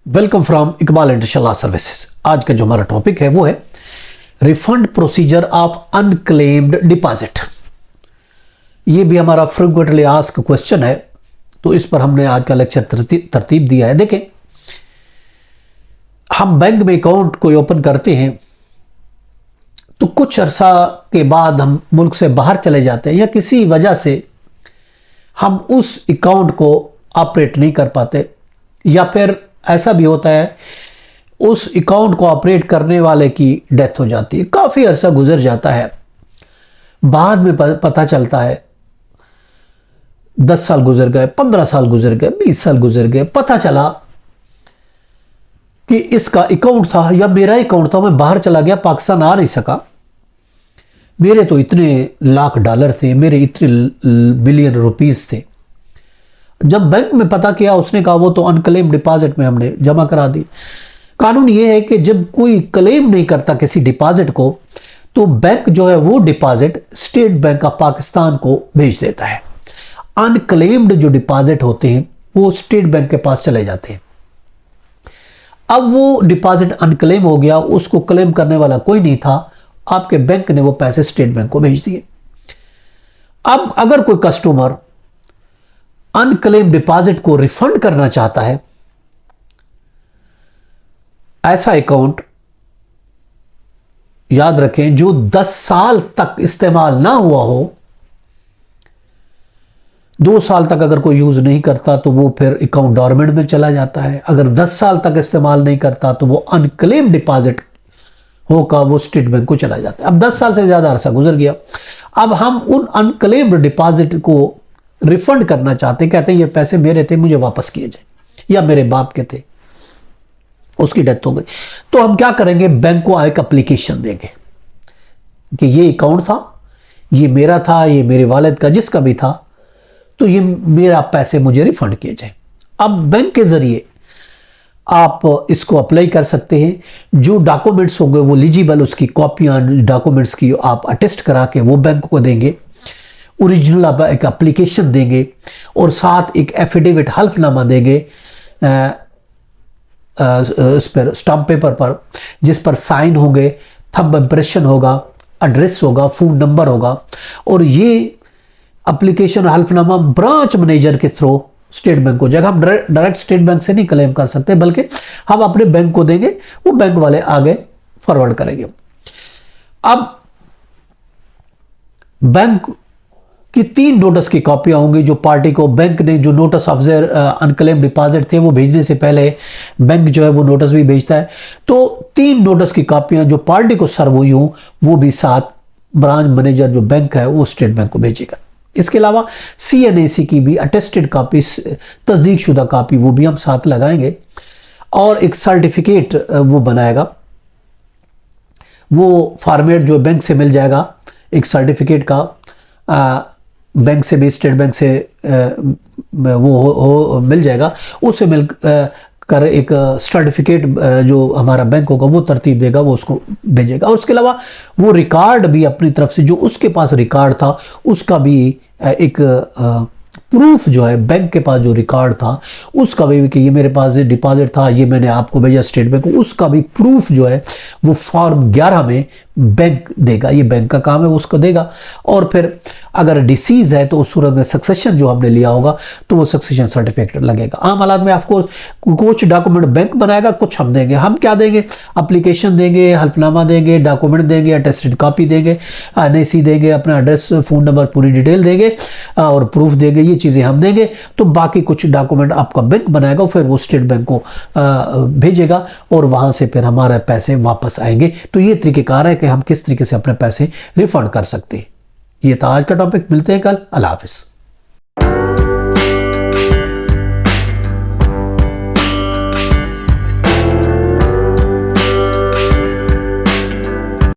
Welcome from Iqbal international services. आज का जो हमारा टॉपिक है वो है refund procedure of unclaimed deposit. ये भी हमारा फ्रीक्वेंटली आस्क्ड क्वेश्चन है, तो इस पर हमने आज का लेक्चर तरतीब दिया है। देखें, हम बैंक में अकाउंट कोई ओपन करते हैं तो कुछ अरसा के बाद हम मुल्क से बाहर चले जाते हैं या किसी वजह से हम उस अकाउंट को ऑपरेट नहीं कर पाते, या फिर ऐसा भी होता है उस अकाउंट को ऑपरेट करने वाले की डेथ हो जाती है, काफ़ी अरसा गुजर जाता है, बाद में पता चलता है 10 साल गुजर गए, 15 साल गुजर गए, 20 साल गुजर गए, पता चला कि इसका अकाउंट था या मेरा अकाउंट था, मैं बाहर चला गया, पाकिस्तान आ नहीं सका, मेरे तो इतने लाख डॉलर थे, मेरे इतने बिलियन रुपीस थे। जब बैंक में पता किया, उसने कहा वो तो अनक्लेम डिपॉजिट में हमने जमा करा दी। कानून ये है कि जब कोई क्लेम नहीं करता किसी डिपॉजिट को, तो बैंक जो है वो deposit state bank of Pakistan को भेज देता है। अनक्लेम्ड जो डिपॉजिट होते हैं वो स्टेट बैंक के पास चले जाते हैं। अब वो डिपॉजिट अनक्लेम हो गया, उसको क्लेम करने वाला कोई नहीं था, आपके बैंक ने वो पैसे स्टेट बैंक को भेज दिए। अब अगर कोई कस्टमर अनक्लेम डिपॉजिट को रिफंड करना चाहता है, ऐसा अकाउंट याद रखें जो 10 साल तक इस्तेमाल ना हुआ हो, 2 साल तक अगर कोई यूज नहीं करता तो वो फिर अकाउंट डोरमेंट में चला जाता है। अगर 10 साल तक इस्तेमाल नहीं करता तो वो अनक्लेम डिपॉजिट होगा, वो स्टेट बैंक को चला जाता है। अब 10 साल से ज्यादा अरसा गुजर गया, अब हम उन अनक्लेम्ड डिपॉजिट को रिफंड करना चाहते, कहते हैं ये पैसे मेरे थे, मुझे वापस किए जाए, या मेरे बाप के थे, उसकी डेथ हो गई। तो हम क्या करेंगे, बैंक को एक एप्लीकेशन देंगे कि ये अकाउंट था, ये मेरा था, ये मेरे वालिद का, जिसका भी था, तो ये मेरा पैसे मुझे रिफंड किए जाए। अब बैंक के जरिए आप इसको अप्लाई कर सकते हैं। जो डॉक्यूमेंट्स होंगे वो एलिजिबल, उसकी कॉपियां डॉक्यूमेंट्स की आप अटेस्ट करा के वो बैंक को देंगे। ओरिजिनल आप एक एप्लीकेशन देंगे और साथ एक एफिडेविट हल्फनामा देंगे इस पर स्टाम्प पेपर पर, जिस पर साइन होंगे, थंब इंप्रेशन होगा, एड्रेस होगा, फोन नंबर होगा। और ये एप्लीकेशन हल्फनामा ब्रांच मैनेजर के थ्रू स्टेट बैंक को जाएगा। हम डायरेक्ट स्टेट बैंक से नहीं क्लेम कर सकते, बल्कि हम अपने बैंक को देंगे, वो बैंक वाले आगे फॉरवर्ड करेंगे। अब बैंक कि 3 नोटिस की कॉपियां होंगी जो पार्टी को, बैंक ने जो notice of their unclaim deposit थे वो भेजने से पहले बैंक जो है वो नोटिस भी भेजता है, तो 3 नोटिस की कॉपियां जो पार्टी को सर्व हुई हों वो भी साथ ब्रांच मैनेजर जो बैंक है वो स्टेट बैंक को भेजेगा। इसके अलावा CNAC की भी अटेस्टेड कॉपी, तस्दीक शुदा कॉपी, वो भी हम साथ लगाएंगे। और एक सर्टिफिकेट वो बनाएगा, वो फॉर्मेट जो बैंक से मिल जाएगा, एक सर्टिफिकेट का, बैंक से भी, स्टेट बैंक से वो मिल जाएगा, उससे मिल कर एक सर्टिफिकेट जो हमारा बैंक होगा वो तरतीब देगा, वो उसको भेजेगा। और उसके अलावा वो रिकॉर्ड भी अपनी तरफ से, जो उसके पास रिकॉर्ड था उसका भी एक प्रूफ जो है, बैंक के पास जो रिकॉर्ड था उसका भी कि ये मेरे पास डिपॉजिट था, ये मैंने आपको भेजा स्टेट बैंक को, उसका भी प्रूफ जो है वो फॉर्म 11 में बैंक देगा। ये बैंक का काम है, वो उसको देगा। और फिर अगर डिसीज है तो उस सूरत में सक्सेशन जो हमने लिया होगा तो वो सक्सेशन सर्टिफिकेट लगेगा। आम हालात में ऑफकोर्स कुछ डॉक्यूमेंट बैंक बनाएगा, कुछ हम देंगे। हम क्या देंगे, एप्लीकेशन देंगे, हल्फनामा देंगे, डॉक्यूमेंट देंगे, अटेस्टेड कॉपी देंगे, NAC देंगे, अपना एड्रेस, फ़ोन नंबर, पूरी डिटेल देंगे और प्रूफ देंगे, ये चीज़ें हम देंगे। तो बाकी कुछ डॉक्यूमेंट आपका बैंक बनाएगा, फिर वो स्टेट बैंक को भेजेगा और वहाँ से फिर हमारे पैसे वापस आएंगे। तो ये तरीक़ेकार है कि हम किस तरीके से अपने पैसे रिफंड कर सकते हैं। ये था आज का टॉपिक। मिलते हैं कल। अल्लाह हाफ़िज़।